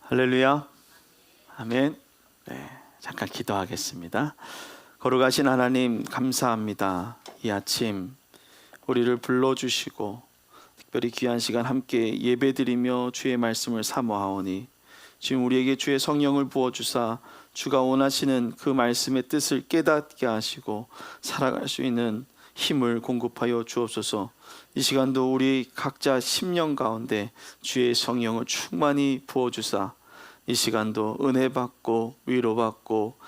할렐루야. 아멘. 네, 잠깐 기도하겠습니다. 거룩하신 하나님 감사합니다. 이 아침 우리를 불러주시고 특별히 귀한 시간 함께 예배드리며 주의 말씀을 사모하오니 지금 우리에게 주의 성령을 부어주사 주가 원하시는 그 말씀의 뜻을 깨닫게 하시고 살아갈 수 있는 힘을 공급하여 주옵소서. 이 시간도 우리 각자 심령 가운데 주의 성령을 충만히 부어주사 이 시간도 은혜 받고 위로받고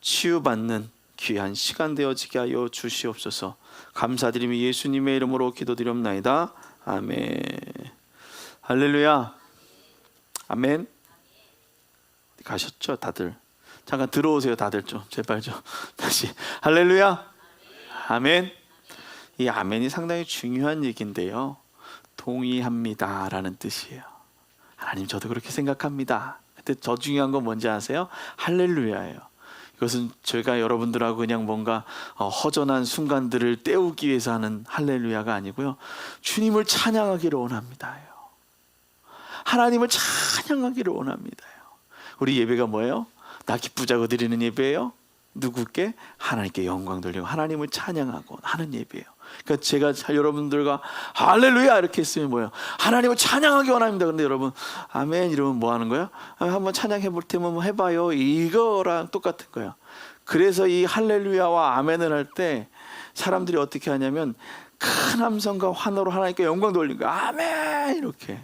치유받는 귀한 시간 되어지게 하여 주시옵소서. 감사드리며 예수님의 이름으로 기도드립나이다. 아멘. 할렐루야. 아멘. 가셨죠 다들? 잠깐 들어오세요 다들 좀 제발 좀 다시. 할렐루야. 아멘. 이 아멘이 상당히 중요한 얘기인데요, 동의합니다 라는 뜻이에요. 하나님 저도 그렇게 생각합니다. 근데 더 중요한 건 뭔지 아세요? 할렐루야예요. 이것은 저희가 여러분들하고 그냥 뭔가 허전한 순간들을 때우기 위해서 하는 할렐루야가 아니고요, 주님을 찬양하기를 원합니다요. 하나님을 찬양하기를 원합니다요. 우리 예배가 뭐예요? 나 기쁘자고 드리는 예배예요. 누구께? 하나님께 영광 돌리고 하나님을 찬양하고 하는 예배예요. 그러니까 제가 여러분들과 할렐루야 이렇게 했으면 뭐예요? 하나님을 찬양하기 원합니다. 근데 여러분 아멘 이러면 뭐 하는 거예요? 한번 찬양해 볼 테면 뭐 해봐요. 이거랑 똑같은 거예요. 그래서 이 할렐루야와 아멘을 할 때 사람들이 어떻게 하냐면 큰 함성과 환호로 하나님께 영광 돌리고 아멘 이렇게.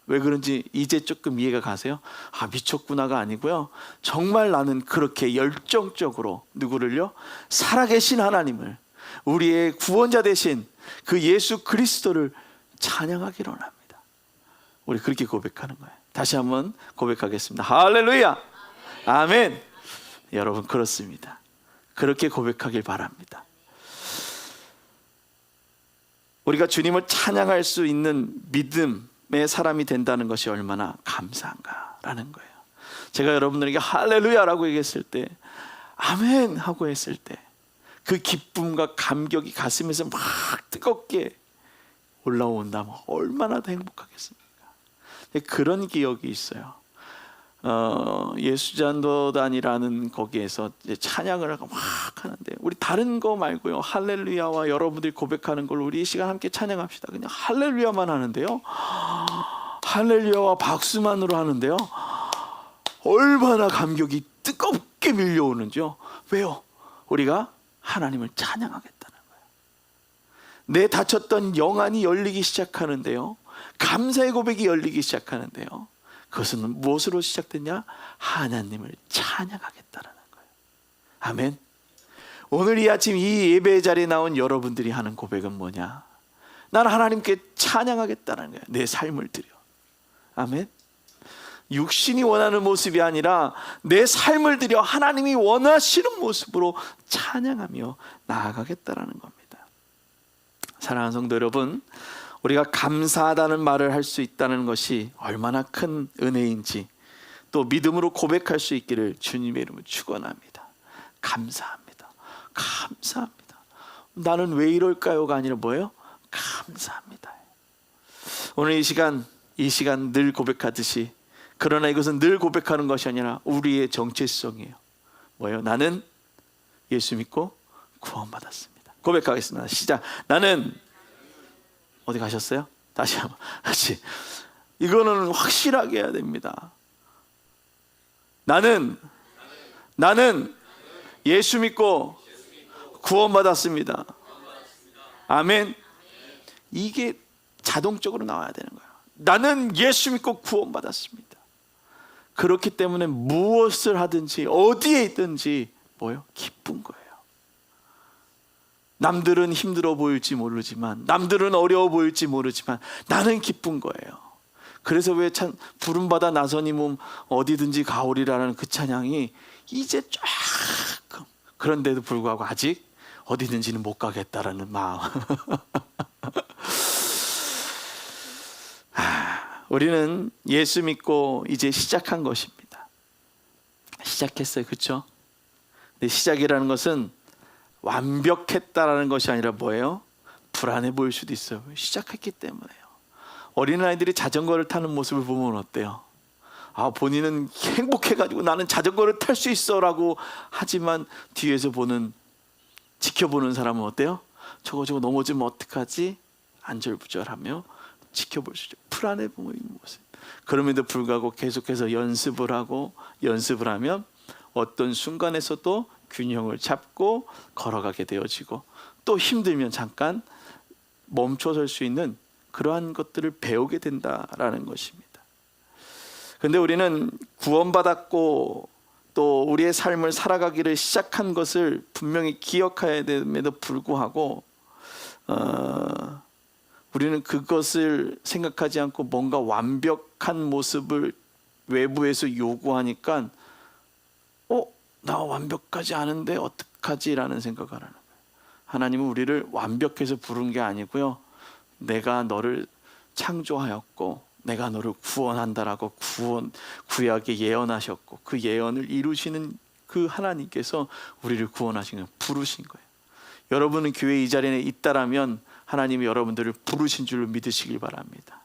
왜 그런지 이제 조금 이해가 가세요? 아, 미쳤구나가 아니고요, 정말 나는 그렇게 열정적으로 누구를요? 살아계신 하나님을, 우리의 구원자 되신 그 예수 그리스도를 찬양하기를 원합니다. 우리 그렇게 고백하는 거예요. 다시 한번 고백하겠습니다. 할렐루야. 아멘. 여러분 그렇습니다. 그렇게 고백하길 바랍니다. 우리가 주님을 찬양할 수 있는 믿음의 사람이 된다는 것이 얼마나 감사한가라는 거예요. 제가 여러분들에게 할렐루야라고 얘기했을 때, 아멘 하고 했을 때 그 기쁨과 감격이 가슴에서 막 뜨겁게 올라온다면 얼마나 더 행복하겠습니까? 그런 기억이 있어요. 예수전도단이라는 거기에서 이제 찬양을 하고 막 하는데, 우리 다른 거 말고요, 할렐루야와 여러분들이 고백하는 걸 우리 이 시간 함께 찬양합시다. 그냥 할렐루야만 하는데요, 할렐루야와 박수만으로 하는데요, 얼마나 감격이 뜨겁게 밀려오는지요. 왜요? 우리가 하나님을 찬양하겠다는 거예요. 내 닫혔던 영안이 열리기 시작하는데요, 감사의 고백이 열리기 시작하는데요, 그것은 무엇으로 시작됐냐? 하나님을 찬양하겠다는 거예요. 아멘. 오늘 이 아침 이 예배 자리에 나온 여러분들이 하는 고백은 뭐냐? 나는 하나님께 찬양하겠다는 거예요. 내 삶을 드려. 아멘. 육신이 원하는 모습이 아니라 내 삶을 들여 하나님이 원하시는 모습으로 찬양하며 나아가겠다는 겁니다. 사랑하는 성도 여러분, 우리가 감사하다는 말을 할 수 있다는 것이 얼마나 큰 은혜인지 또 믿음으로 고백할 수 있기를 주님의 이름으로 축원합니다. 감사합니다. 감사합니다. 나는 왜 이럴까요가 아니라 뭐예요? 감사합니다. 오늘 이 시간 늘 고백하듯이, 그러나 이것은 늘 고백하는 것이 아니라 우리의 정체성이에요. 뭐예요? 나는 예수 믿고 구원받았습니다. 고백하겠습니다. 시작. 나는, 어디 가셨어요? 다시 한번 같이. 이거는 확실하게 해야 됩니다. 나는 예수 믿고 구원받았습니다. 아멘. 이게 자동적으로 나와야 되는 거예요. 나는 예수 믿고 구원받았습니다. 그렇기 때문에 무엇을 하든지 어디에 있든지 뭐예요? 기쁜 거예요. 남들은 힘들어 보일지 모르지만, 남들은 어려워 보일지 모르지만 나는 기쁜 거예요. 그래서 왜 부름받아 나서니 몸 어디든지 가오리라는 그 찬양이 이제 조금, 그런데도 불구하고 아직 어디든지는 못 가겠다라는 마음. 우리는 예수 믿고 이제 시작한 것입니다. 시작했어요. 그렇죠? 근데 시작이라는 것은 완벽했다라는 것이 아니라 뭐예요? 불안해 보일 수도 있어요. 시작했기 때문에요. 어린아이들이 자전거를 타는 모습을 보면 어때요? 본인은 행복해가지고 나는 자전거를 탈 수 있어라고 하지만 뒤에서 지켜보는 사람은 어때요? 저거 넘어지면 어떡하지? 안절부절하며 지켜볼 수 있죠. 불안해 보이는 모습. 그럼에도 불구하고 계속해서 연습을 하면 어떤 순간에서도 균형을 잡고 걸어가게 되어지고, 또 힘들면 잠깐 멈춰설 수 있는 그러한 것들을 배우게 된다라는 것입니다. 그런데 우리는 구원받았고 또 우리의 삶을 살아가기를 시작한 것을 분명히 기억해야 됨에도 불구하고 우리는 그것을 생각하지 않고 뭔가 완벽한 모습을 외부에서 요구하니까 나 완벽하지 않은데 어떡하지? 라는 생각을 하는 거예요. 하나님은 우리를 완벽해서 부른 게 아니고요, 내가 너를 창조하였고 내가 너를 구원한다라고 구약에 예언하셨고 그 예언을 이루시는 그 하나님께서 우리를 구원하신 거예요. 부르신 거예요. 여러분은 교회 이 자리에 있다라면 하나님이 여러분들을 부르신 줄로 믿으시길 바랍니다.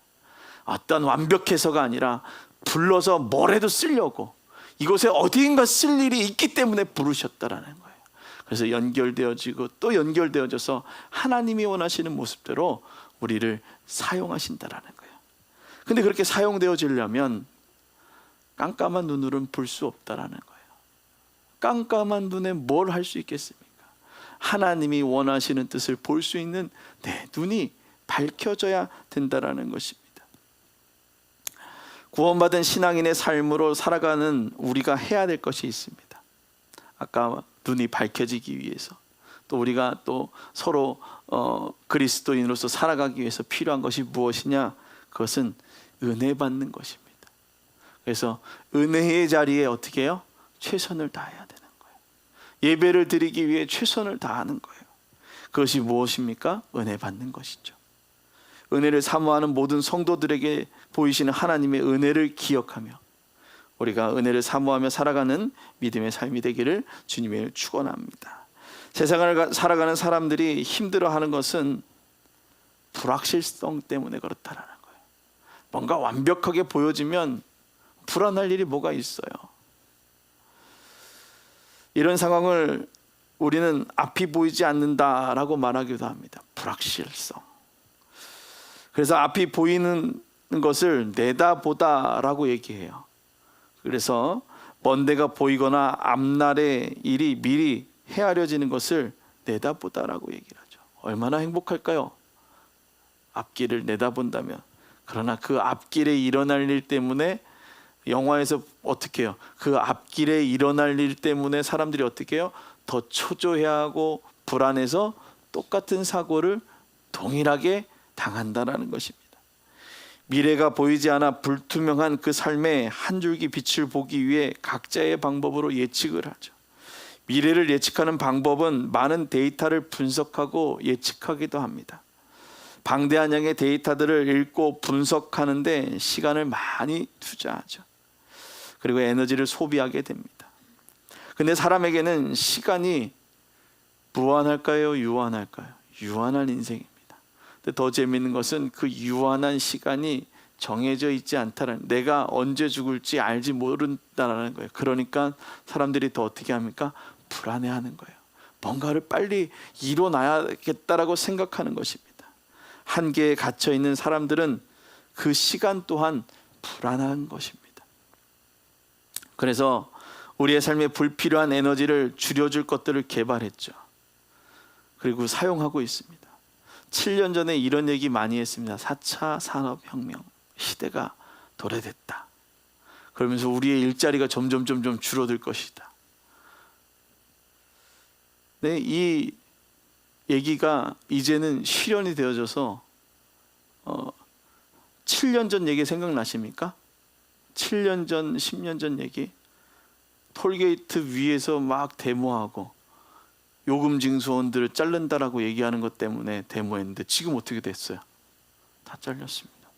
어떤 완벽해서가 아니라 불러서 뭐라도 쓰려고, 이곳에 어디인가 쓸 일이 있기 때문에 부르셨다라는 거예요. 그래서 연결되어지고 또 연결되어져서 하나님이 원하시는 모습대로 우리를 사용하신다라는 거예요. 근데 그렇게 사용되어지려면 깜깜한 눈으로는 볼 수 없다라는 거예요. 깜깜한 눈에 뭘 할 수 있겠습니까? 하나님이 원하시는 뜻을 볼 수 있는 내 눈이 밝혀져야 된다라는 것입니다. 구원받은 신앙인의 삶으로 살아가는 우리가 해야 될 것이 있습니다. 아까 눈이 밝혀지기 위해서, 또 우리가 또 서로 그리스도인으로서 살아가기 위해서 필요한 것이 무엇이냐? 그것은 은혜 받는 것입니다. 그래서 은혜의 자리에 어떻게 해요? 최선을 다해야 되는 거예요. 예배를 드리기 위해 최선을 다하는 거예요. 그것이 무엇입니까? 은혜 받는 것이죠. 은혜를 사모하는 모든 성도들에게 보이시는 하나님의 은혜를 기억하며 우리가 은혜를 사모하며 살아가는 믿음의 삶이 되기를 주님의 축원합니다. 세상을 살아가는 사람들이 힘들어하는 것은 불확실성 때문에 그렇다라는 거예요. 뭔가 완벽하게 보여지면 불안할 일이 뭐가 있어요. 이런 상황을 우리는 앞이 보이지 않는다라고 말하기도 합니다. 불확실성. 그래서 앞이 보이는 것을 내다보다라고 얘기해요. 그래서 먼 데가 보이거나 앞날의 일이 미리 헤아려지는 것을 내다보다라고 얘기를 하죠. 얼마나 행복할까요? 앞길을 내다본다면. 그러나 그 앞길에 일어날 일 때문에, 영화에서 어떻게 해요? 그 앞길에 일어날 일 때문에 사람들이 어떻게 해요? 더 초조해하고 불안해서 똑같은 사고를 동일하게 당한다라는 것입니다. 미래가 보이지 않아 불투명한 그 삶의 한 줄기 빛을 보기 위해 각자의 방법으로 예측을 하죠. 미래를 예측하는 방법은 많은 데이터를 분석하고 예측하기도 합니다. 방대한 양의 데이터들을 읽고 분석하는데 시간을 많이 투자하죠. 그리고 에너지를 소비하게 됩니다. 근데 사람에게는 시간이 무한할까요? 유한할까요? 유한한 인생입니다. 근데 더 재미있는 것은 그 유한한 시간이 정해져 있지 않다는, 내가 언제 죽을지 알지 모른다는 거예요. 그러니까 사람들이 더 어떻게 합니까? 불안해하는 거예요. 뭔가를 빨리 이뤄놔야겠다라고 생각하는 것입니다. 한계에 갇혀 있는 사람들은 그 시간 또한 불안한 것입니다. 그래서 우리의 삶에 불필요한 에너지를 줄여줄 것들을 개발했죠. 그리고 사용하고 있습니다. 7년 전에 이런 얘기 많이 했습니다. 4차 산업혁명 시대가 도래됐다. 그러면서 우리의 일자리가 점점 줄어들 것이다. 네, 이 얘기가 이제는 실현이 되어져서 7년 전 얘기 생각나십니까? 7년 전, 10년 전 얘기. 톨게이트 위에서 막 데모하고 요금 징수원들을 자른다라고 얘기하는 것 때문에 데모했는데 지금 어떻게 됐어요? 다 잘렸습니다.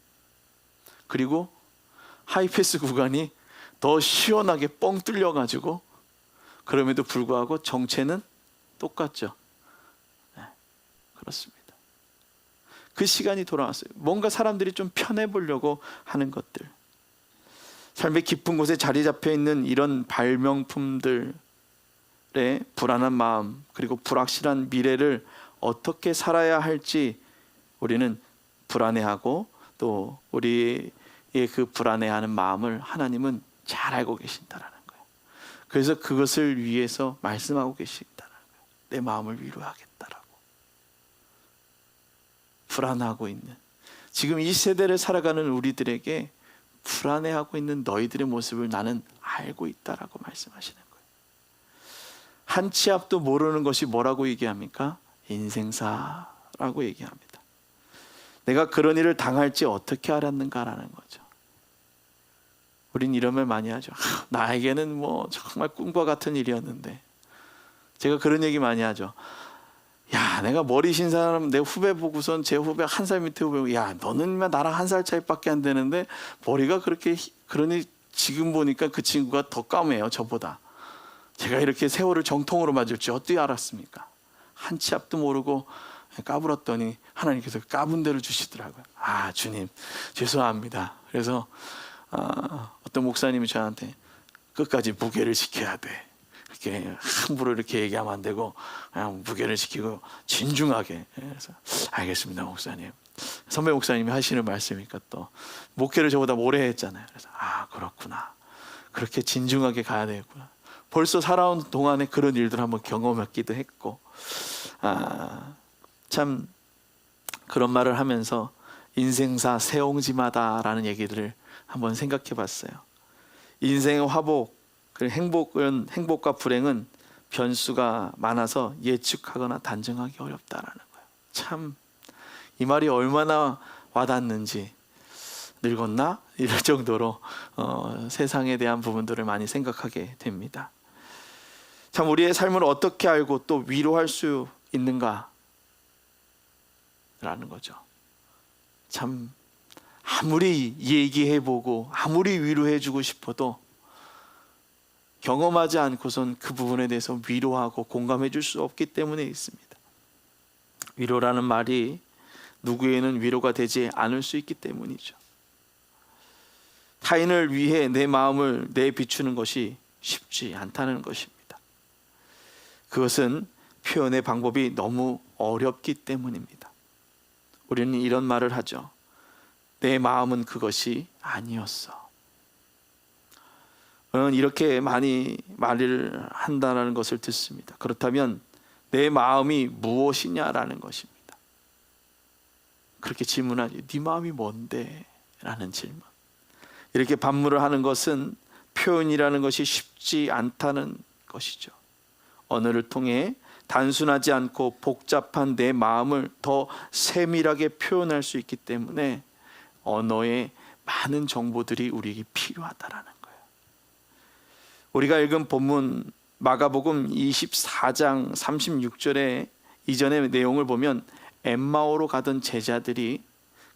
그리고 하이패스 구간이 더 시원하게 뻥 뚫려가지고, 그럼에도 불구하고 정체는 똑같죠. 네, 그렇습니다. 그 시간이 돌아왔어요. 뭔가 사람들이 좀 편해 보려고 하는 것들. 삶의 깊은 곳에 자리 잡혀 있는 이런 발명품들의 불안한 마음, 그리고 불확실한 미래를 어떻게 살아야 할지 우리는 불안해하고, 또 우리의 그 불안해하는 마음을 하나님은 잘 알고 계신다라는 거예요. 그래서 그것을 위해서 말씀하고 계신다라는 거예요. 내 마음을 위로하겠다라고. 불안하고 있는, 지금 이 세대를 살아가는 우리들에게 불안해하고 있는 너희들의 모습을 나는 알고 있다라고 말씀하시는 거예요. 한 치 앞도 모르는 것이 뭐라고 얘기합니까? 인생사라고 얘기합니다. 내가 그런 일을 당할지 어떻게 알았는가라는 거죠. 우린 이런 말 많이 하죠. 나에게는 뭐 정말 꿈과 같은 일이었는데. 제가 그런 얘기 많이 하죠. 야, 내가 머리 신 사람, 내 후배 보고선 제 후배 한 살 밑에 후배 보고, 야, 너는 나랑 한 살 차이밖에 안 되는데 머리가 그렇게, 그러니 지금 보니까 그 친구가 더 까매요, 저보다. 제가 이렇게 세월을 정통으로 맞을 줄 어떻게 알았습니까? 한 치 앞도 모르고 까불었더니 하나님께서 까분 대로 주시더라고요. 아, 주님 죄송합니다. 그래서 어떤 목사님이 저한테 끝까지 무게를 지켜야 돼, 이렇게 함부로 이렇게 얘기하면 안 되고 그냥 무게를 지키고 진중하게. 그래서 알겠습니다 목사님. 선배 목사님이 하시는 말씀이니까 또 목회를 저보다 오래 했잖아요. 그래서 아, 그렇구나, 그렇게 진중하게 가야 되겠구나. 벌써 살아온 동안에 그런 일들 한번 경험했기도 했고, 참 그런 말을 하면서 인생사 세옹지마다라는 얘기들을 한번 생각해 봤어요. 인생의 화복, 행복과 불행은 변수가 많아서 예측하거나 단정하기 어렵다라는 거예요. 참 이 말이 얼마나 와닿는지, 늙었나? 이럴 정도로 세상에 대한 부분들을 많이 생각하게 됩니다. 참 우리의 삶을 어떻게 알고 또 위로할 수 있는가? 라는 거죠. 참 아무리 얘기해보고 아무리 위로해주고 싶어도 경험하지 않고선 그 부분에 대해서 위로하고 공감해줄 수 없기 때문에 있습니다. 위로라는 말이 누구에는 위로가 되지 않을 수 있기 때문이죠. 타인을 위해 내 마음을 내비추는 것이 쉽지 않다는 것입니다. 그것은 표현의 방법이 너무 어렵기 때문입니다. 우리는 이런 말을 하죠. 내 마음은 그것이 아니었어. 저는 이렇게 많이 말을 한다는 것을 듣습니다. 그렇다면 내 마음이 무엇이냐라는 것입니다. 그렇게 질문하지. 네 마음이 뭔데? 라는 질문. 이렇게 반문을 하는 것은 표현이라는 것이 쉽지 않다는 것이죠. 언어를 통해 단순하지 않고 복잡한 내 마음을 더 세밀하게 표현할 수 있기 때문에 언어에 많은 정보들이 우리에게 필요하다라는 거예요. 우리가 읽은 본문 마가복음 24장 36절의 이전의 내용을 보면 엠마오로 가던 제자들이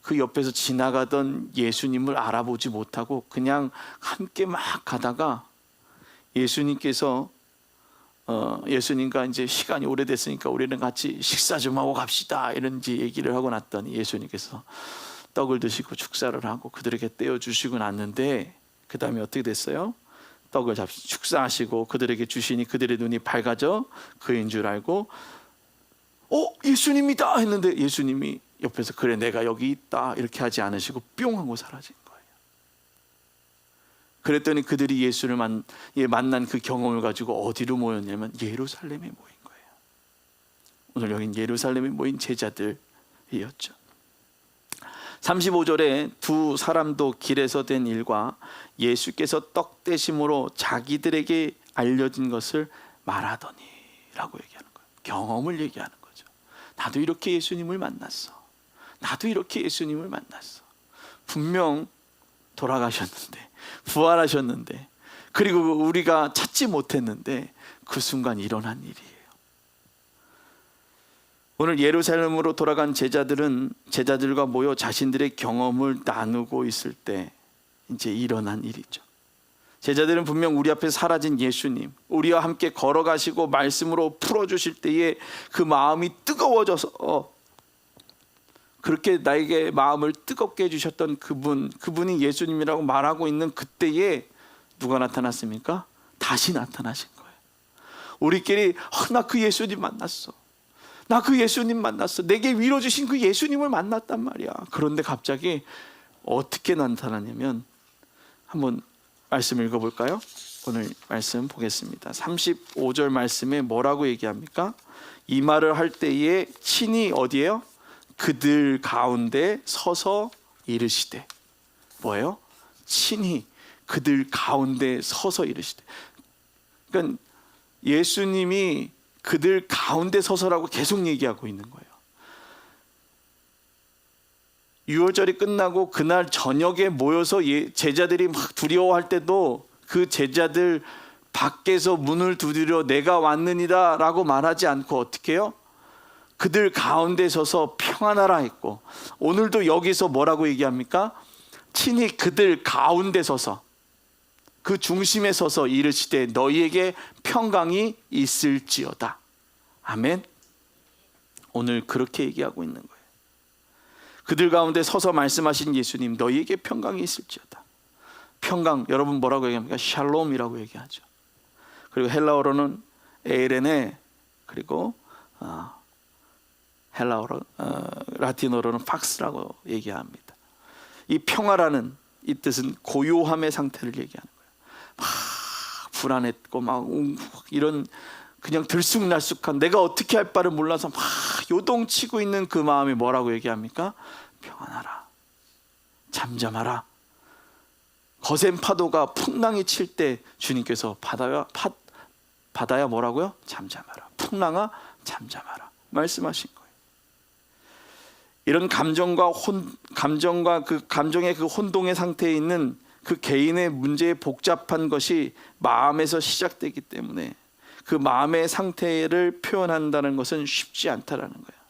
그 옆에서 지나가던 예수님을 알아보지 못하고 그냥 함께 막 가다가 예수님께서 예수님과 이제 시간이 오래됐으니까 우리는 같이 식사 좀 하고 갑시다, 이런 얘기를 하고 났더니 예수님께서 떡을 드시고 축사를 하고 그들에게 떼어주시고 났는데, 그 다음에 어떻게 됐어요? 떡을 축사하시고 그들에게 주시니 그들의 눈이 밝아져 그인 줄 알고 예수님이다 했는데 예수님이 옆에서 그래 내가 여기 있다 이렇게 하지 않으시고 뿅 하고 사라진 거예요. 그랬더니 그들이 예수를 만난 그 경험을 가지고 어디로 모였냐면 예루살렘에 모인 거예요. 오늘 여긴 예루살렘에 모인 제자들이었죠. 35절에 두 사람도 길에서 된 일과 예수께서 떡 떼심으로 자기들에게 알려진 것을 말하더니 라고 얘기하는 거예요. 경험을 얘기하는 거죠. 나도 이렇게 예수님을 만났어. 나도 이렇게 예수님을 만났어. 분명 돌아가셨는데, 부활하셨는데, 그리고 우리가 찾지 못했는데 그 순간 일어난 일이에요. 오늘 예루살렘으로 돌아간 제자들과 모여 자신들의 경험을 나누고 있을 때 이제 일어난 일이죠. 제자들은 분명 우리 앞에 사라진 예수님, 우리와 함께 걸어가시고 말씀으로 풀어주실 때에 그 마음이 뜨거워져서 그렇게 나에게 마음을 뜨겁게 해주셨던 그분이 예수님이라고 말하고 있는 그때에 누가 나타났습니까? 다시 나타나신 거예요. 우리끼리 나 그 예수님 만났어. 나 그 예수님 만났어. 내게 위로 주신 그 예수님을 만났단 말이야. 그런데 갑자기 어떻게 나타나냐면, 한번 말씀 읽어볼까요? 오늘 말씀 보겠습니다. 35절 말씀에 뭐라고 얘기합니까? 이 말을 할 때에 친히 어디에요? 그들 가운데 서서 이르시되. 뭐예요? 친히 그들 가운데 서서 이르시되. 그러니까 예수님이 그들 가운데 서서라고 계속 얘기하고 있는 거예요. 유월절이 끝나고 그날 저녁에 모여서 제자들이 막 두려워할 때도 그 제자들 밖에서 문을 두드려 내가 왔느니라 라고 말하지 않고 어떻게 해요? 그들 가운데 서서 평안하라 했고, 오늘도 여기서 뭐라고 얘기합니까? 친히 그들 가운데 서서, 그 중심에 서서 이르시되 너희에게 평강이 있을지어다. 아멘. 오늘 그렇게 얘기하고 있는 거예요. 그들 가운데 서서 말씀하신 예수님, 너희에게 평강이 있을지어다. 평강, 여러분 뭐라고 얘기합니까? 샬롬이라고 얘기하죠. 그리고 헬라어로는 에이레네, 그리고 라틴어로는 팍스라고 얘기합니다. 이 평화라는 이 뜻은 고요함의 상태를 얘기하는 거예요. 막 불안했고 막 이런 그냥 들쑥날쑥한, 내가 어떻게 할 바를 몰라서 막 요동치고 있는 그 마음이 뭐라고 얘기합니까? 평안하라, 잠잠하라. 거센 파도가 풍랑이 칠 때 주님께서 바다야 뭐라고요? 잠잠하라. 풍랑아 잠잠하라 말씀하신 거예요. 이런 감정과 그 감정의 그 혼동의 상태에 있는 그 개인의 문제의 복잡한 것이 마음에서 시작되기 때문에 그 마음의 상태를 표현한다는 것은 쉽지 않다라는 거예요.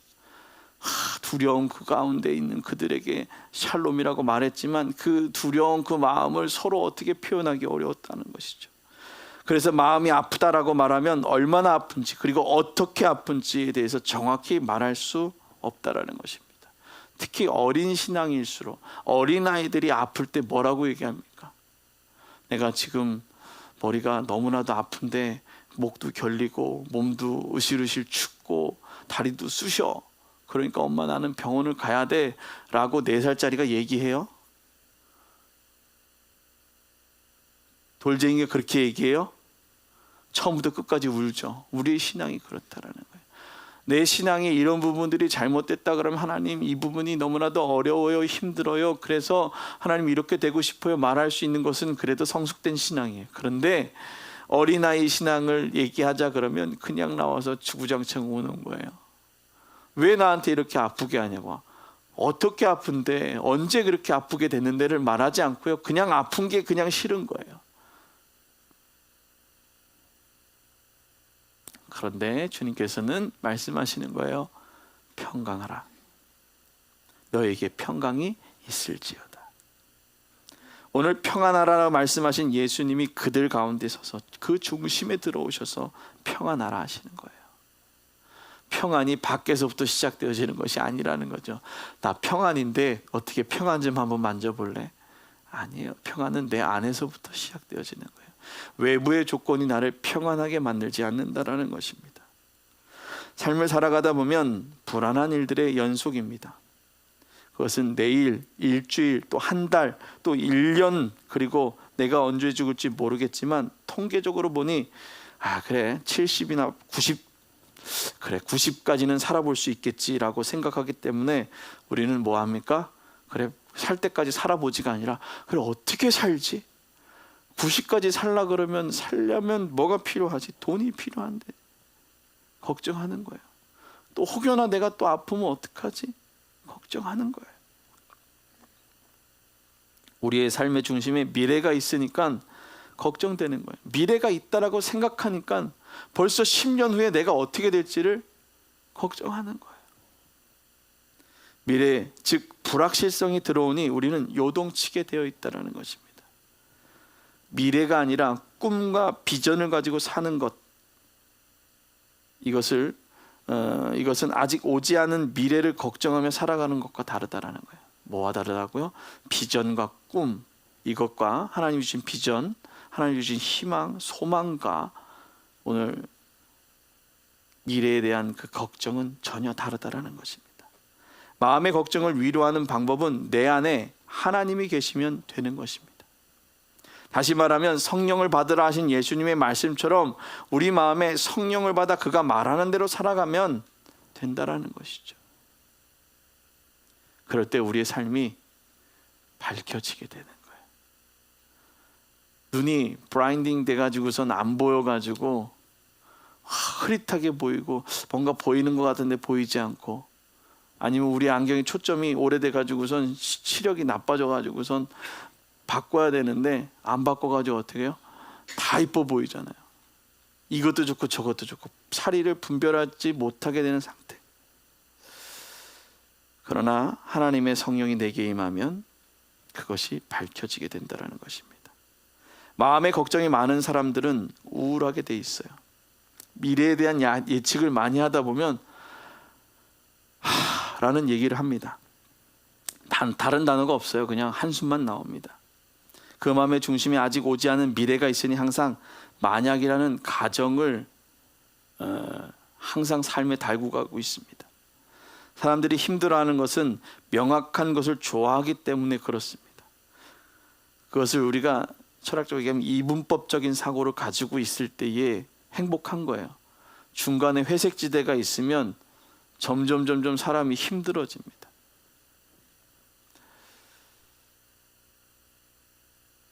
두려운 그 가운데 있는 그들에게 샬롬이라고 말했지만 그 두려운 그 마음을 서로 어떻게 표현하기 어려웠다는 것이죠. 그래서 마음이 아프다라고 말하면 얼마나 아픈지, 그리고 어떻게 아픈지에 대해서 정확히 말할 수 없다라는 것입니다. 특히 어린 신앙일수록, 어린아이들이 아플 때 뭐라고 얘기합니까? 내가 지금 머리가 너무나도 아픈데 목도 결리고 몸도 으실으실 춥고 다리도 쑤셔. 그러니까 엄마 나는 병원을 가야 돼 라고 4살짜리가 얘기해요? 돌쟁이가 그렇게 얘기해요? 처음부터 끝까지 울죠. 우리의 신앙이 그렇다라는 거예요. 내 신앙에 이런 부분들이 잘못됐다 그러면 하나님 이 부분이 너무나도 어려워요, 힘들어요, 그래서 하나님 이렇게 되고 싶어요 말할 수 있는 것은 그래도 성숙된 신앙이에요. 그런데 어린아이 신앙을 얘기하자 그러면 그냥 나와서 주구장창 우는 거예요. 왜 나한테 이렇게 아프게 하냐고. 어떻게 아픈데, 언제 그렇게 아프게 됐는데를 말하지 않고요, 그냥 아픈 게 그냥 싫은 거예요. 그런데 주님께서는 말씀하시는 거예요. 평강하라. 너에게 평강이 있을지어다. 오늘 평안하라고 말씀하신 예수님이 그들 가운데 서서 그 중심에 들어오셔서 평안하라 하시는 거예요. 평안이 밖에서부터 시작되어지는 것이 아니라는 거죠. 나 평안인데 어떻게 평안 좀 한번 만져볼래? 아니에요. 평안은 내 안에서부터 시작되어지는 거예요. 외부의 조건이 나를 평안하게 만들지 않는다라는 것입니다. 삶을 살아가다 보면 불안한 일들의 연속입니다. 그것은 내일, 일주일, 또 한 달, 또 1년, 그리고 내가 언제 죽을지 모르겠지만 통계적으로 보니 그래 70이나 90까지는 살아볼 수 있겠지라고 생각하기 때문에 우리는 뭐 합니까? 그래 살 때까지 살아보지가 아니라 그래 어떻게 살지? 90까지 살라 그러면 살려면 뭐가 필요하지? 돈이 필요한데 걱정하는 거예요. 또 혹여나 내가 또 아프면 어떡하지? 걱정하는 거예요. 우리의 삶의 중심에 미래가 있으니까 걱정되는 거예요. 미래가 있다라고 생각하니까 벌써 10년 후에 내가 어떻게 될지를 걱정하는 거예요. 미래, 즉 불확실성이 들어오니 우리는 요동치게 되어 있다는 것입니다. 미래가 아니라 꿈과 비전을 가지고 사는 것, 이것을 이것은 아직 오지 않은 미래를 걱정하며 살아가는 것과 다르다라는 거예요. 뭐와 다르다고요? 비전과 꿈, 이것과 하나님이 주신 비전, 하나님이 주신 희망, 소망과 오늘 미래에 대한 그 걱정은 전혀 다르다라는 것입니다. 마음의 걱정을 위로하는 방법은 내 안에 하나님이 계시면 되는 것입니다. 다시 말하면 성령을 받으라 하신 예수님의 말씀처럼 우리 마음에 성령을 받아 그가 말하는 대로 살아가면 된다라는 것이죠. 그럴 때 우리의 삶이 밝혀지게 되는 거예요. 눈이 브라인딩 돼가지고선 안 보여가지고 흐릿하게 보이고 뭔가 보이는 것 같은데 보이지 않고, 아니면 우리 안경이 초점이 오래돼가지고선 시력이 나빠져가지고선 바꿔야 되는데 안 바꿔가지고 어떻게 해요? 다 이뻐 보이잖아요. 이것도 좋고 저것도 좋고 사리를 분별하지 못하게 되는 상태. 그러나 하나님의 성령이 내게 임하면 그것이 밝혀지게 된다는 것입니다. 마음의 걱정이 많은 사람들은 우울하게 돼 있어요. 미래에 대한 예측을 많이 하다 보면 라는 얘기를 합니다. 다른 단어가 없어요. 그냥 한숨만 나옵니다. 그 마음의 중심에 아직 오지 않은 미래가 있으니 항상 만약이라는 가정을 항상 삶에 달고 가고 있습니다. 사람들이 힘들어하는 것은 명확한 것을 좋아하기 때문에 그렇습니다. 그것을 우리가 철학적으로 얘기하면 이분법적인 사고를 가지고 있을 때에 행복한 거예요. 중간에 회색지대가 있으면 점점 사람이 힘들어집니다.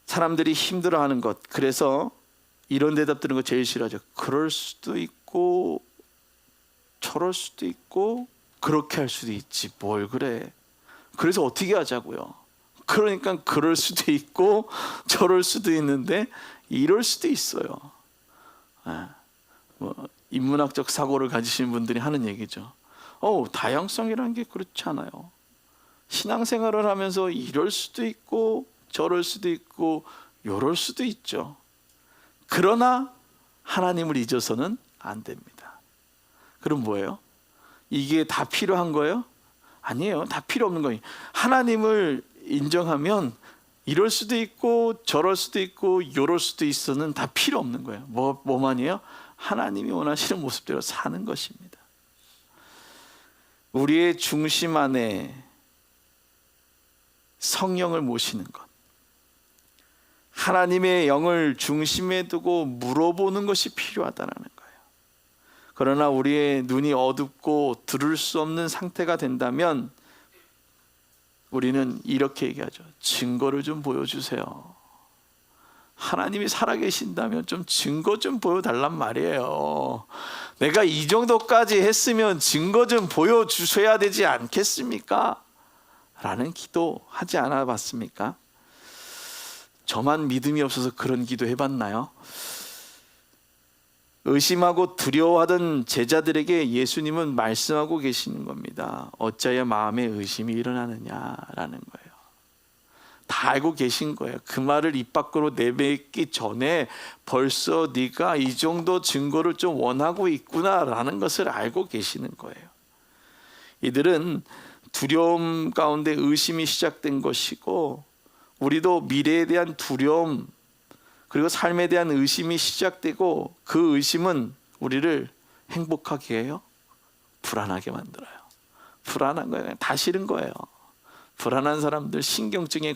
사람들이 힘들어하는 것, 그래서 이런 대답 드는 거 제일 싫어하죠. 그럴 수도 있고 저럴 수도 있고 그렇게 할 수도 있지 뭘 그래. 그래서 어떻게 하자고요. 그러니까 그럴 수도 있고 저럴 수도 있는데 이럴 수도 있어요. 인문학적 사고를 가지신 분들이 하는 얘기죠. 다양성이라는 게 그렇지 않아요. 신앙생활을 하면서 이럴 수도 있고 저럴 수도 있고 요럴 수도 있죠. 그러나 하나님을 잊어서는 안 됩니다. 그럼 뭐예요? 이게 다 필요한 거예요? 아니에요. 다 필요 없는 거예요. 하나님을 인정하면 이럴 수도 있고 저럴 수도 있고 요럴 수도 있어는 다 필요 없는 거예요. 뭐만이에요? 하나님이 원하시는 모습대로 사는 것입니다. 우리의 중심 안에 성령을 모시는 것, 하나님의 영을 중심에 두고 물어보는 것이 필요하다는 거예요. 그러나 우리의 눈이 어둡고 들을 수 없는 상태가 된다면 우리는 이렇게 얘기하죠. 증거를 좀 보여주세요. 하나님이 살아계신다면 좀 증거 좀 보여달란 말이에요. 내가 이 정도까지 했으면 증거 좀 보여주셔야 되지 않겠습니까? 라는 기도 하지 않아 봤습니까? 저만 믿음이 없어서 그런 기도 해봤나요? 의심하고 두려워하던 제자들에게 예수님은 말씀하고 계시는 겁니다. 어찌하여 마음에 의심이 일어나느냐라는 거예요. 다 알고 계신 거예요. 그 말을 입 밖으로 내뱉기 전에 벌써 네가 이 정도 증거를 좀 원하고 있구나라는 것을 알고 계시는 거예요. 이들은 두려움 가운데 의심이 시작된 것이고, 우리도 미래에 대한 두려움 그리고 삶에 대한 의심이 시작되고, 그 의심은 우리를 행복하게 해요? 불안하게 만들어요. 불안한 거예요. 다 싫은 거예요. 불안한 사람들 신경쇠약에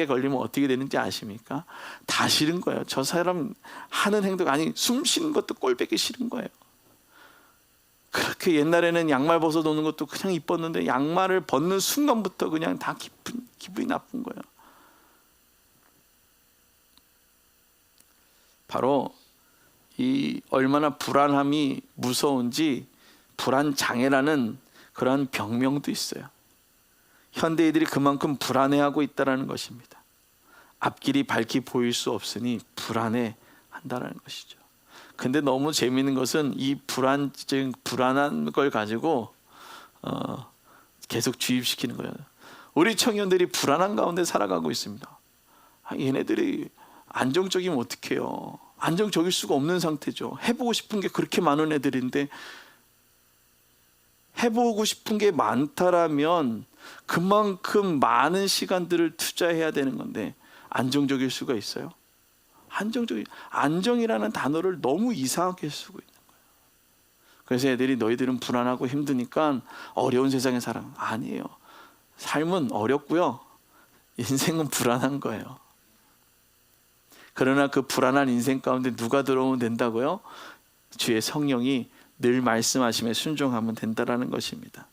걸리면 어떻게 되는지 아십니까? 다 싫은 거예요. 저 사람 하는 행동, 아니 숨 쉬는 것도 꼴보기 싫은 거예요. 그렇게 옛날에는 양말 벗어 노는 것도 그냥 이뻤는데 양말을 벗는 순간부터 그냥 다 기분이 나쁜 거예요. 바로 이 얼마나 불안함이 무서운지 불안장애라는 그런 병명도 있어요. 현대인들이 그만큼 불안해하고 있다는 것입니다. 앞길이 밝게 보일 수 없으니 불안해한다는 것이죠. 근데 너무 재미있는 것은 이 불안한 걸 가지고 계속 주입시키는 거예요. 우리 청년들이 불안한 가운데 살아가고 있습니다. 얘네들이 안정적이면 어떡해요? 안정적일 수가 없는 상태죠. 해보고 싶은 게 그렇게 많은 애들인데, 해보고 싶은 게 많다라면 그만큼 많은 시간들을 투자해야 되는 건데 안정적일 수가 있어요? 안정이라는 단어를 너무 이상하게 쓰고 있는 거예요. 그래서 애들이 너희들은 불안하고 힘드니까 어려운 세상에 살아. 아니에요. 삶은 어렵고요. 인생은 불안한 거예요. 그러나 그 불안한 인생 가운데 누가 들어오면 된다고요? 주의 성령이 늘 말씀하시며 순종하면 된다라는 것입니다.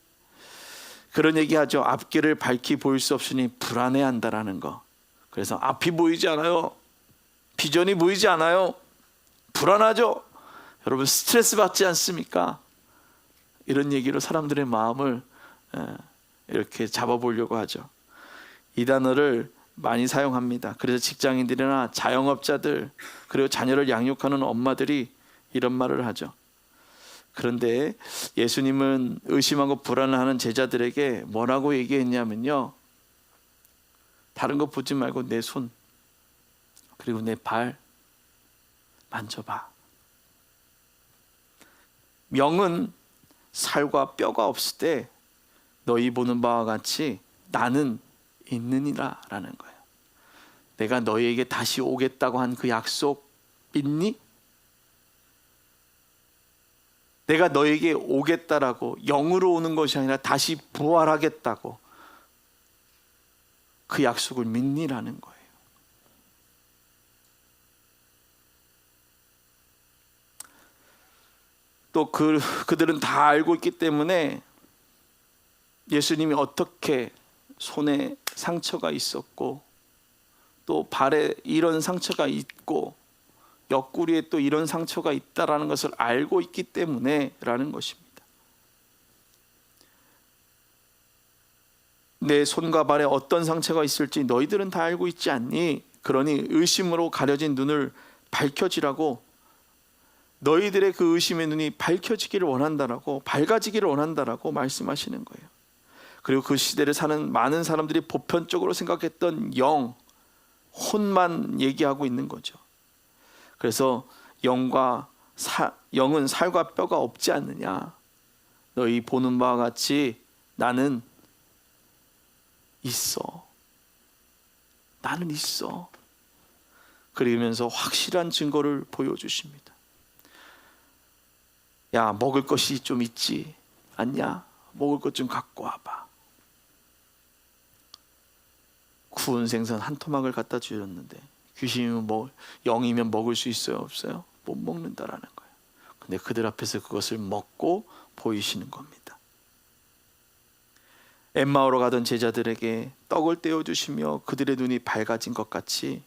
그런 얘기하죠. 앞길을 밝히 보일 수 없으니 불안해한다라는 거. 그래서 앞이 보이지 않아요. 비전이 보이지 않아요. 불안하죠. 여러분 스트레스 받지 않습니까? 이런 얘기로 사람들의 마음을 이렇게 잡아보려고 하죠. 이 단어를 많이 사용합니다. 그래서 직장인들이나 자영업자들, 그리고 자녀를 양육하는 엄마들이 이런 말을 하죠. 그런데 예수님은 의심하고 불안해하는 제자들에게 뭐라고 얘기했냐면요, 다른 거 보지 말고 내 손 그리고 내 발 만져봐. 영은 살과 뼈가 없을 때 너희 보는 바와 같이 나는 있느니라 라는 거예요. 내가 너희에게 다시 오겠다고 한 그 약속 믿니? 내가 너에게 오겠다라고, 영으로 오는 것이 아니라 다시 부활하겠다고 그 약속을 믿니라는 거예요. 또 그들은 다 알고 있기 때문에 예수님이 어떻게 손에 상처가 있었고 또 발에 이런 상처가 있고 옆구리에 또 이런 상처가 있다라는 것을 알고 있기 때문에 라는 것입니다. 내 손과 발에 어떤 상처가 있을지 너희들은 다 알고 있지 않니? 그러니 의심으로 가려진 눈을 밝혀지라고, 너희들의 그 의심의 눈이 밝혀지기를 원한다라고, 밝아지기를 원한다라고 말씀하시는 거예요. 그리고 그 시대를 사는 많은 사람들이 보편적으로 생각했던 혼만 얘기하고 있는 거죠. 그래서 영은 살과 뼈가 없지 않느냐. 너희 보는 바와 같이 나는 있어. 나는 있어. 그러면서 확실한 증거를 보여주십니다. 야, 먹을 것이 좀 있지 않냐? 먹을 것 좀 갖고 와봐. 구운 생선 한 토막을 갖다 주셨는데 귀신이면 영이면 먹을 수 있어요, 없어요? 못 먹는다라는 거예요. 근데 그들 앞에서 그것을 먹고 보이시는 겁니다. 엠마오로 가던 제자들에게 떡을 떼어주시며 그들의 눈이 밝아진 것 같이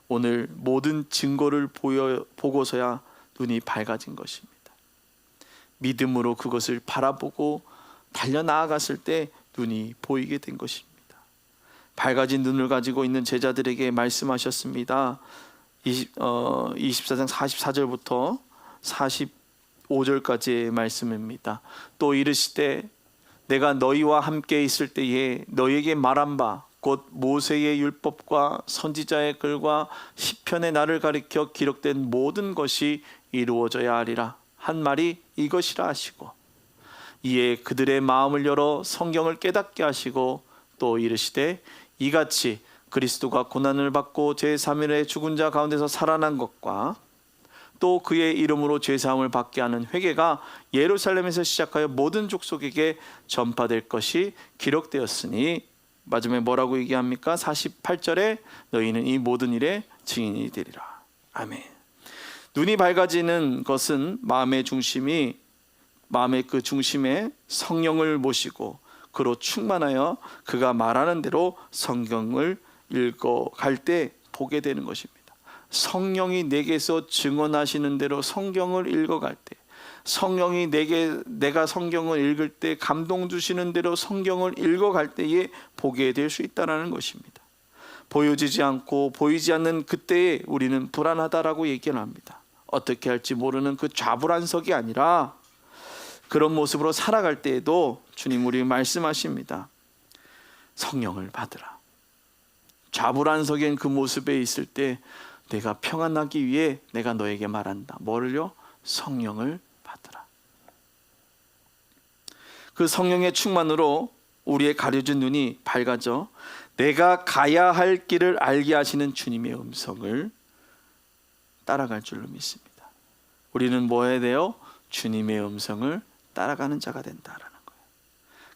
오늘 모든 증거를 보고서야 눈이 밝아진 것입니다. 믿음으로 그것을 바라보고 달려나아갔을 때 눈이 보이게 된 것입니다. 밝아진 눈을 가지고 있는 제자들에게 말씀하셨습니다. 24장 44절부터 45절까지의 말씀입니다. 또 이르시되 내가 너희와 함께 있을 때에 너희에게 말한 바 곧 모세의 율법과 선지자의 글과 시편의 나를 가리켜 기록된 모든 것이 이루어져야 하리라 한 말이 이것이라 하시고, 이에 그들의 마음을 열어 성경을 깨닫게 하시고 또 이르시되 이같이 그리스도가 고난을 받고 제3일에 죽은 자 가운데서 살아난 것과 또 그의 이름으로 죄사함을 받게 하는 회개가 예루살렘에서 시작하여 모든 족속에게 전파될 것이 기록되었으니, 마지막에 뭐라고 얘기합니까? 48절에 너희는 이 모든 일의 증인이 되리라. 아멘. 눈이 밝아지는 것은 마음의 그 중심에 성령을 모시고 그로 충만하여 그가 말하는 대로 성경을 읽어갈 때 보게 되는 것입니다. 성령이 내게서 증언하시는 대로 성경을 읽어갈 때, 성령이 내가 성경을 읽을 때 감동 주시는 대로 성경을 읽어갈 때에 보게 될 수 있다는 것입니다. 보여지지 않고 보이지 않는 그때에 우리는 불안하다라고 얘기를 합니다. 어떻게 할지 모르는 그 좌불안석이 아니라 그런 모습으로 살아갈 때에도 주님 우리 말씀하십니다. 성령을 받으라. 좌불안석인 그 모습에 있을 때 내가 평안하기 위해 내가 너에게 말한다. 뭐를요? 성령을 받으라. 그 성령의 충만으로 우리의 가려진 눈이 밝아져 내가 가야 할 길을 알게 하시는 주님의 음성을 따라갈 줄로 믿습니다. 우리는 뭐 해야 돼요? 주님의 음성을 따라가는 자가 된다라는 거예요.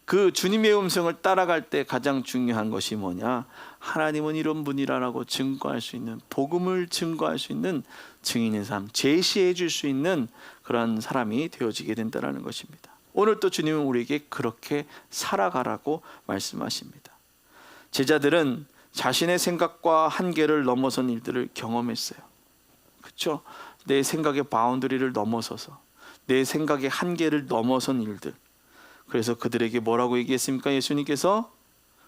그 주님의 음성을 따라갈 때 가장 중요한 것이 뭐냐? 하나님은 이런 분이라고 증거할 수 있는, 복음을 증거할 수 있는 증인의 삶, 제시해 줄 수 있는 그런 사람이 되어지게 된다는 것입니다. 오늘 또 주님은 우리에게 그렇게 살아가라고 말씀하십니다. 제자들은 자신의 생각과 한계를 넘어선 일들을 경험했어요. 그렇죠? 내 생각의 바운더리를 넘어서서 내 생각의 한계를 넘어선 일들. 그래서 그들에게 뭐라고 얘기했습니까? 예수님께서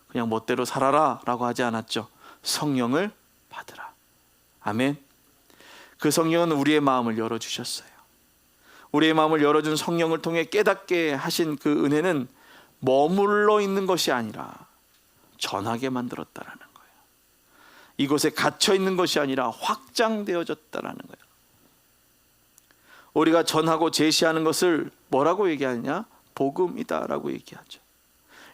그냥 멋대로 살아라 라고 하지 않았죠. 성령을 받으라. 아멘. 그 성령은 우리의 마음을 열어주셨어요. 우리의 마음을 열어준 성령을 통해 깨닫게 하신 그 은혜는 머물러 있는 것이 아니라 전하게 만들었다라는 거예요. 이곳에 갇혀 있는 것이 아니라 확장되어졌다라는 거예요. 우리가 전하고 제시하는 것을 뭐라고 얘기하느냐? 복음이다라고 얘기하죠.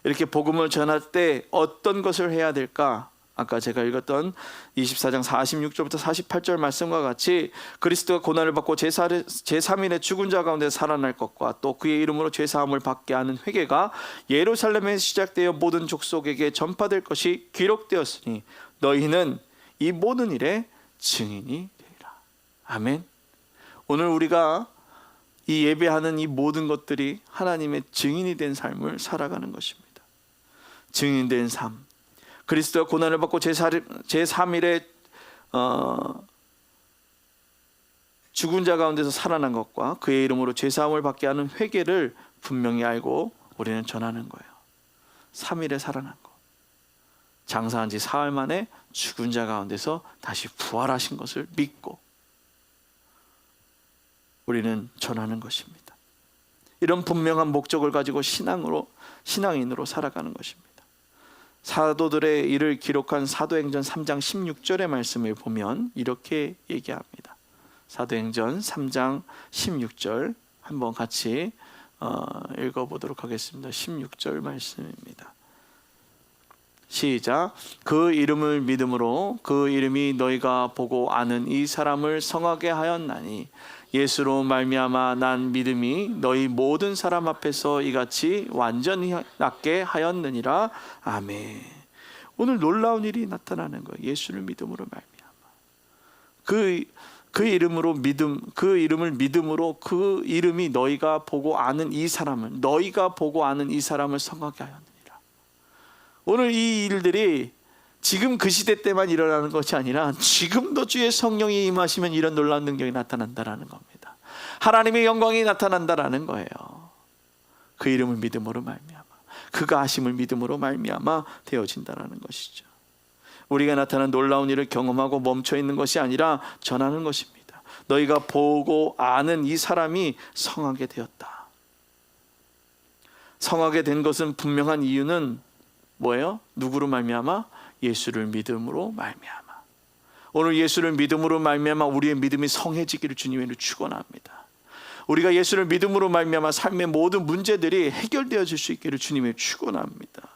이렇게 복음을 전할 때 어떤 것을 해야 될까? 아까 제가 읽었던 24장 46절부터 48절 말씀과 같이 그리스도가 고난을 받고 제3일에 죽은 자 가운데 살아날 것과 또 그의 이름으로 죄사함을 받게 하는 회개가 예루살렘에 시작되어 모든 족속에게 전파될 것이 기록되었으니 너희는 이 모든 일의 증인이 되리라. 아멘. 오늘 우리가 이 예배하는 이 모든 것들이 하나님의 증인이 된 삶을 살아가는 것입니다. 증인된 삶. 그리스도가 고난을 받고 제3일에 죽은 자 가운데서 살아난 것과 그의 이름으로 죄사함을 받게 하는 회개를 분명히 알고 우리는 전하는 거예요. 3일에 살아난 것. 장사한 지 사흘 만에 죽은 자 가운데서 다시 부활하신 것을 믿고 우리는 전하는 것입니다. 이런 분명한 목적을 가지고 신앙인으로 살아가는 것입니다. 사도들의 일을 기록한 사도행전 3장 16절의 말씀을 보면 이렇게 얘기합니다. 사도행전 3장 16절 한번 같이 읽어보도록 하겠습니다. 16절 말씀입니다. 시작. 그 이름을 믿음으로 그 이름이 너희가 보고 아는 이 사람을 성하게 하였나니 예수로 말미암아 난 믿음이 너희 모든 사람 앞에서 이같이 완전히 낫게 하였느니라. 아멘. 오늘 놀라운 일이 나타나는 거예요. 예수를 믿음으로 말미암아 그 이름으로 그 이름을 믿음으로 그 이름이 너희가 보고 아는 이 사람을 성하게 하였느니라. 오늘 이 일들이 지금 그 시대 때만 일어나는 것이 아니라 지금도 주의 성령이 임하시면 이런 놀라운 능력이 나타난다라는 겁니다. 하나님의 영광이 나타난다라는 거예요. 그 이름을 믿음으로 말미암아, 그가 하심을 믿음으로 말미암아 되어진다라는 것이죠. 우리가 나타난 놀라운 일을 경험하고 멈춰 있는 것이 아니라 전하는 것입니다. 너희가 보고 아는 이 사람이 성하게 되었다. 성하게 된 것은 분명한 이유는 뭐예요? 누구로 말미암아? 예수를 믿음으로 말미암아. 오늘 예수를 믿음으로 말미암아 우리의 믿음이 성해지기를 주님으로 축원합니다. 우리가 예수를 믿음으로 말미암아 삶의 모든 문제들이 해결되어질 수 있기를 주님의 축원합니다.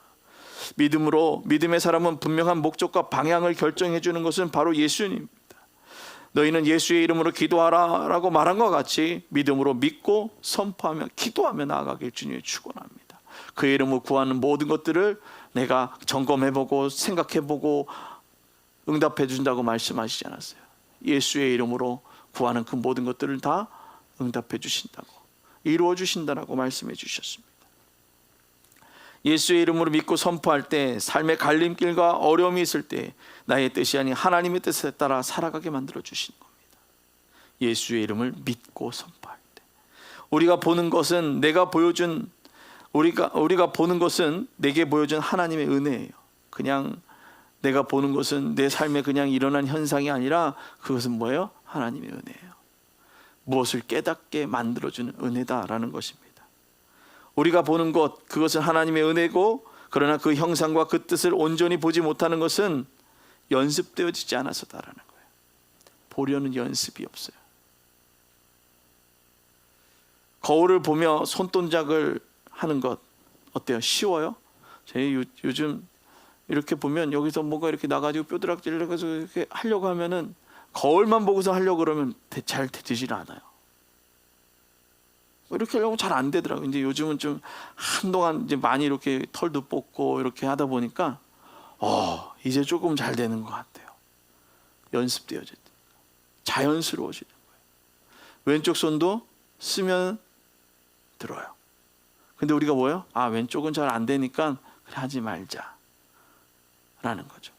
믿음의 사람은 분명한 목적과 방향을 결정해 주는 것은 바로 예수님입니다. 너희는 예수의 이름으로 기도하라 라고 말한 것 같이 믿음으로 믿고 선포하며 기도하며 나아가길 주님의 축원합니다. 그의 이름으로 구하는 모든 것들을 내가 점검해보고 생각해보고 응답해 준다고 말씀하시지 않았어요. 예수의 이름으로 구하는 그 모든 것들을 다 응답해 주신다고, 이루어 주신다라고 말씀해 주셨습니다. 예수의 이름으로 믿고 선포할 때 삶의 갈림길과 어려움이 있을 때 나의 뜻이 아닌 하나님의 뜻에 따라 살아가게 만들어 주시는 겁니다. 예수의 이름을 믿고 선포할 때 우리가 보는 것은 우리가 보는 것은 내게 보여준 하나님의 은혜예요. 그냥 내가 보는 것은 내 삶에 그냥 일어난 현상이 아니라 그것은 뭐예요? 하나님의 은혜예요. 무엇을 깨닫게 만들어주는 은혜다라는 것입니다. 우리가 보는 것, 그것은 하나님의 은혜고, 그러나 그 형상과 그 뜻을 온전히 보지 못하는 것은 연습되어지지 않아서다라는 거예요. 보려는 연습이 없어요. 거울을 보며 손동작을 하는 것 어때요? 쉬워요? 저희 요즘 이렇게 보면 여기서 뭔가 이렇게 나가지고 뾰드락질러서 이렇게 하려고 하면은 거울만 보고서 하려고 그러면 잘 되질 않아요. 이렇게 하려고 잘 안 되더라고요. 이제 요즘은 좀 한동안 이제 많이 이렇게 털도 뽑고 이렇게 하다 보니까 이제 조금 잘 되는 것 같아요. 연습되어져 자연스러워지는 거예요. 왼쪽 손도 쓰면 들어요. 근데 우리가 뭐예요? 왼쪽은 잘 안 되니까 그래 하지 말자 라는 거죠.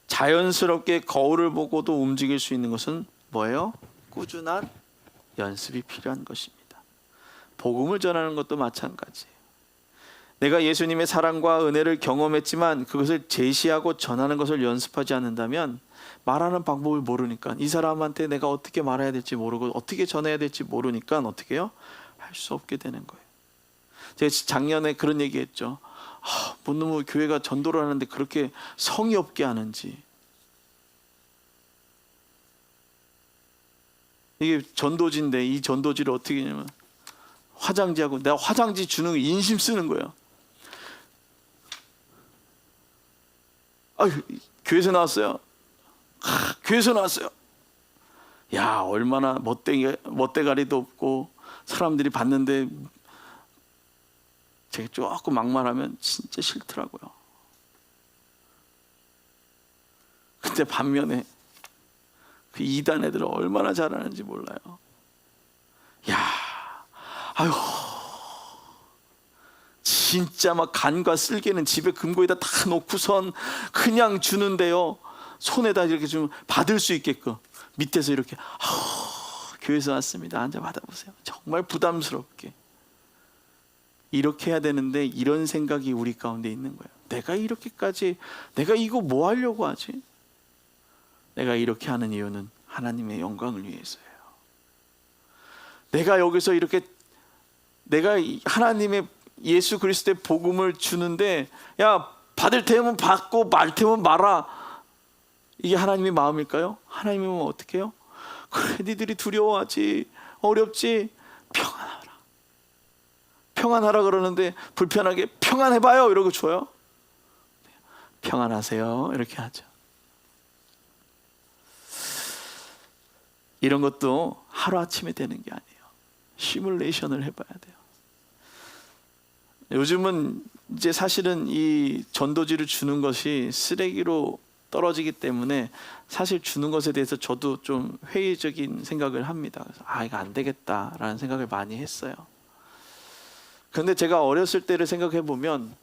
자연스럽게 거울을 보고도 움직일 수 있는 것은 뭐예요? 꾸준한 연습이 필요한 것입니다. 복음을 전하는 것도 마찬가지예요. 내가 예수님의 사랑과 은혜를 경험했지만 그것을 제시하고 전하는 것을 연습하지 않는다면 말하는 방법을 모르니까 이 사람한테 내가 어떻게 말해야 될지 모르고 어떻게 전해야 될지 모르니까 어떻게 해요? 할 수 없게 되는 거예요. 제가 작년에 그런 얘기했죠. 뭐 교회가 전도를 하는데 그렇게 성의 없게 하는지. 이게 전도지인데 이 전도지를 어떻게 하냐면 화장지하고 내가 화장지 주는 거 인심 쓰는 거예요. 교회에서 나왔어요. 교회에서 나왔어요. 야, 얼마나 멋대가리도 없고 사람들이 봤는데 제가 조금 막말하면 진짜 싫더라고요. 근데 반면에 그 2단 애들은 얼마나 잘하는지 몰라요. 야, 진짜 막 간과 쓸개는 집에 금고에다 다 놓고선 그냥 주는데요. 손에다 이렇게 좀 받을 수 있게끔 밑에서 이렇게 교회에서 왔습니다. 앉아 받아보세요. 정말 부담스럽게 이렇게 해야 되는데 이런 생각이 우리 가운데 있는 거예요. 내가 이거 뭐 하려고 하지? 내가 이렇게 하는 이유는 하나님의 영광을 위해서예요. 내가 여기서 이렇게 내가 하나님의 예수 그리스도의 복음을 주는데 받을 테면 받고 말 테면 말아. 이게 하나님의 마음일까요? 하나님이면 어떻게 해요? 그래, 니들이 두려워하지, 어렵지, 평안하라 그러는데 불편하게 평안해봐요 이러고 줘요. 평안하세요 이렇게 하죠. 이런 것도 하루아침에 되는 게 아니에요. 시뮬레이션을 해봐야 돼요. 요즘은 이제 사실은 이 전도지를 주는 것이 쓰레기로 떨어지기 때문에 사실 주는 것에 대해서 저도 좀 회의적인 생각을 합니다. 그래서 이거 안 되겠다라는 생각을 많이 했어요. 그런데 제가 어렸을 때를 생각해 보면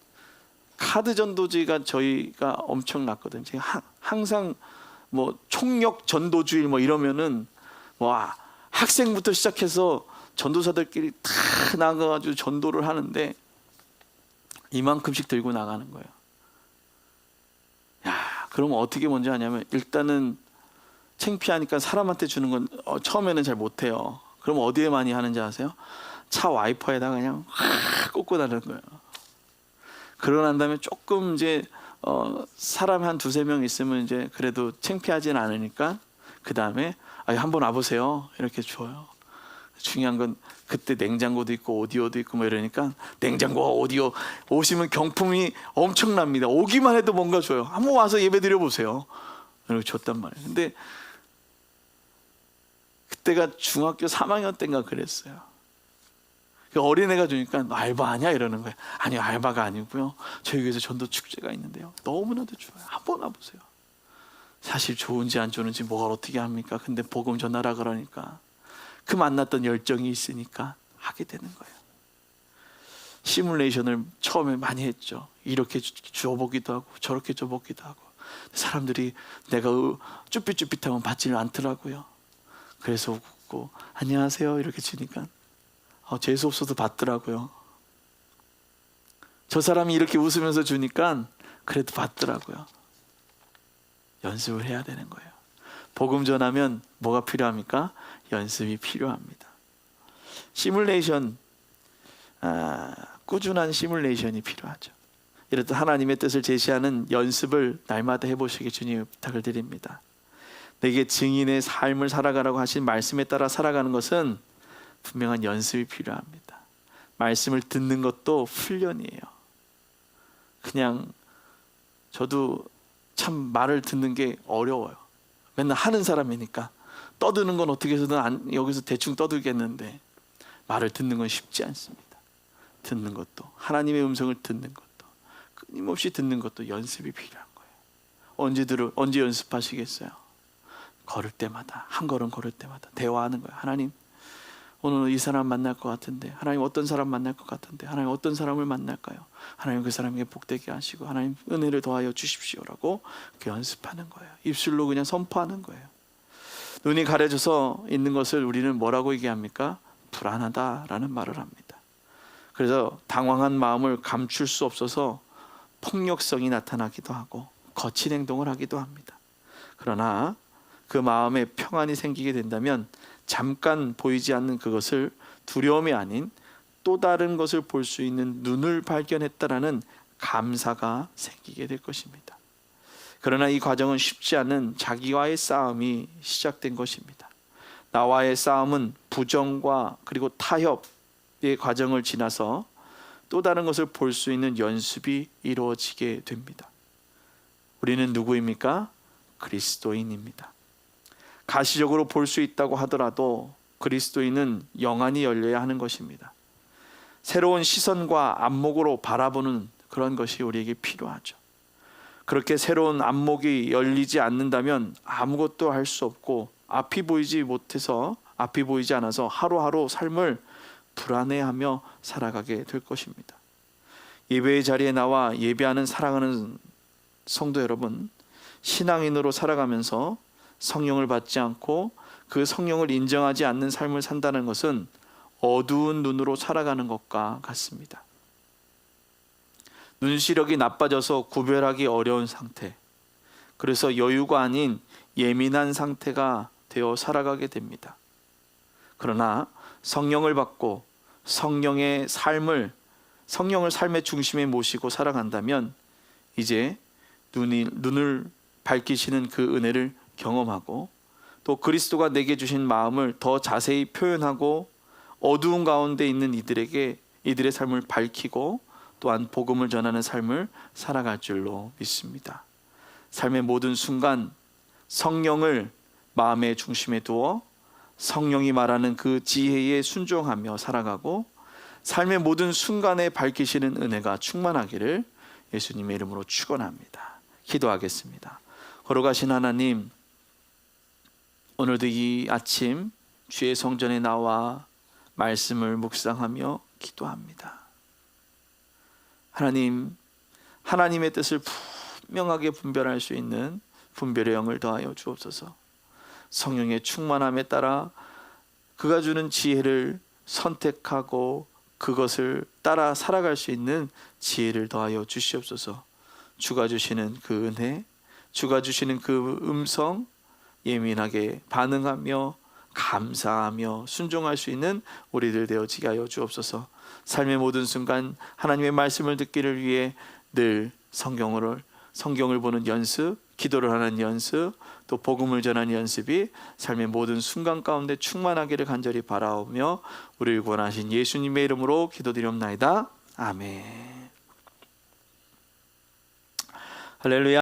카드 전도지가 저희가 엄청났거든요. 제가 항상 뭐 총력 전도주일 뭐 이러면은 학생부터 시작해서 전도사들끼리 다 나가가지고 전도를 하는데 이만큼씩 들고 나가는 거예요. 그럼 어떻게 먼저 하냐면 일단은 창피하니까 사람한테 주는 건 처음에는 잘 못해요. 그럼 어디에 많이 하는지 아세요? 차 와이퍼에다가 그냥 꽂고 다니는 거예요. 그러고 난 다음에 조금 이제 사람이 한 2-3명 있으면 이제 그래도 창피하진 않으니까 그 다음에 한번 와보세요 이렇게 줘요. 중요한 건 그때 냉장고도 있고 오디오도 있고 뭐 이러니까 냉장고와 오디오 오시면 경품이 엄청납니다. 오기만 해도 뭔가 줘요. 한번 와서 예배 드려보세요 이렇게 줬단 말이에요. 근데 그때가 중학교 3학년 때인가 그랬어요. 어린애가 주니까 너 알바 아니야? 이러는 거예요. 아니요, 알바가 아니고요, 저희 교회에서 전도 축제가 있는데요, 너무나도 좋아요, 한번 와보세요. 사실 좋은지 안 좋은지 뭘 어떻게 합니까? 근데 복음 전하라 그러니까 그 만났던 열정이 있으니까 하게 되는 거예요. 시뮬레이션을 처음에 많이 했죠. 이렇게 줘보기도 하고 저렇게 줘보기도 하고 사람들이 내가 쭈삣쭈삣하면 받지를 않더라고요. 그래서 웃고 안녕하세요 이렇게 주니까 재수 없어도 받더라고요. 저 사람이 이렇게 웃으면서 주니까 그래도 받더라고요. 연습을 해야 되는 거예요. 복음 전하면 뭐가 필요합니까? 연습이 필요합니다. 시뮬레이션, 꾸준한 시뮬레이션이 필요하죠. 이렇듯 하나님의 뜻을 제시하는 연습을 날마다 해보시기 주님 부탁을 드립니다. 내게 증인의 삶을 살아가라고 하신 말씀에 따라 살아가는 것은 분명한 연습이 필요합니다. 말씀을 듣는 것도 훈련이에요. 그냥 저도 참 말을 듣는 게 어려워요. 맨날 하는 사람이니까 떠드는 건 어떻게 해서든 여기서 대충 떠들겠는데 말을 듣는 건 쉽지 않습니다. 듣는 것도, 하나님의 음성을 듣는 것도, 끊임없이 듣는 것도 연습이 필요한 거예요. 언제 연습하시겠어요? 걸을 때마다, 한 걸음 걸을 때마다 대화하는 거예요. 하나님, 오늘 이 사람 만날 것 같은데, 하나님 어떤 사람 만날 것 같은데, 하나님 어떤 사람을 만날까요? 하나님 그 사람에게 복되게 하시고 하나님 은혜를 더하여 주십시오라고 연습하는 거예요. 입술로 그냥 선포하는 거예요. 눈이 가려져서 있는 것을 우리는 뭐라고 얘기합니까? 불안하다라는 말을 합니다. 그래서 당황한 마음을 감출 수 없어서 폭력성이 나타나기도 하고 거친 행동을 하기도 합니다. 그러나 그 마음에 평안이 생기게 된다면 잠깐 보이지 않는 그것을 두려움이 아닌 또 다른 것을 볼 수 있는 눈을 발견했다라는 감사가 생기게 될 것입니다. 그러나 이 과정은 쉽지 않은 자기와의 싸움이 시작된 것입니다. 나와의 싸움은 부정과 그리고 타협의 과정을 지나서 또 다른 것을 볼 수 있는 연습이 이루어지게 됩니다. 우리는 누구입니까? 그리스도인입니다. 가시적으로 볼 수 있다고 하더라도 그리스도인은 영안이 열려야 하는 것입니다. 새로운 시선과 안목으로 바라보는 그런 것이 우리에게 필요하죠. 그렇게 새로운 안목이 열리지 않는다면 아무것도 할 수 없고 앞이 보이지 않아서 하루하루 삶을 불안해하며 살아가게 될 것입니다. 예배의 자리에 나와 예배하는 사랑하는 성도 여러분, 신앙인으로 살아가면서 성령을 받지 않고 그 성령을 인정하지 않는 삶을 산다는 것은 어두운 눈으로 살아가는 것과 같습니다. 눈시력이 나빠져서 구별하기 어려운 상태, 그래서 여유가 아닌 예민한 상태가 되어 살아가게 됩니다. 그러나 성령을 받고 성령을 삶의 중심에 모시고 살아간다면 이제 눈을 밝히시는 그 은혜를 경험하고 또 그리스도가 내게 주신 마음을 더 자세히 표현하고 어두운 가운데 있는 이들의 삶을 밝히고 또한 복음을 전하는 삶을 살아갈 줄로 믿습니다. 삶의 모든 순간 성령을 마음의 중심에 두어 성령이 말하는 그 지혜에 순종하며 살아가고 삶의 모든 순간에 밝히시는 은혜가 충만하기를 예수님의 이름으로 축원합니다. 기도하겠습니다. 걸어가신 하나님, 오늘도 이 아침 주의 성전에 나와 말씀을 묵상하며 기도합니다. 하나님, 하나님의 뜻을 분명하게 분별할 수 있는 분별의 영을 더하여 주옵소서. 성령의 충만함에 따라 그가 주는 지혜를 선택하고 그것을 따라 살아갈 수 있는 지혜를 더하여 주시옵소서. 주가 주시는 그 은혜, 주가 주시는 그 음성 예민하게 반응하며 감사하며 순종할 수 있는 우리들 되어지게 하여 주옵소서. 삶의 모든 순간 하나님의 말씀을 듣기를 위해 늘 성경을 보는 연습, 기도를 하는 연습, 또 복음을 전하는 연습이 삶의 모든 순간 가운데 충만하기를 간절히 바라오며 우리를 구원하신 예수님의 이름으로 기도드리옵나이다. 아멘. 할렐루야.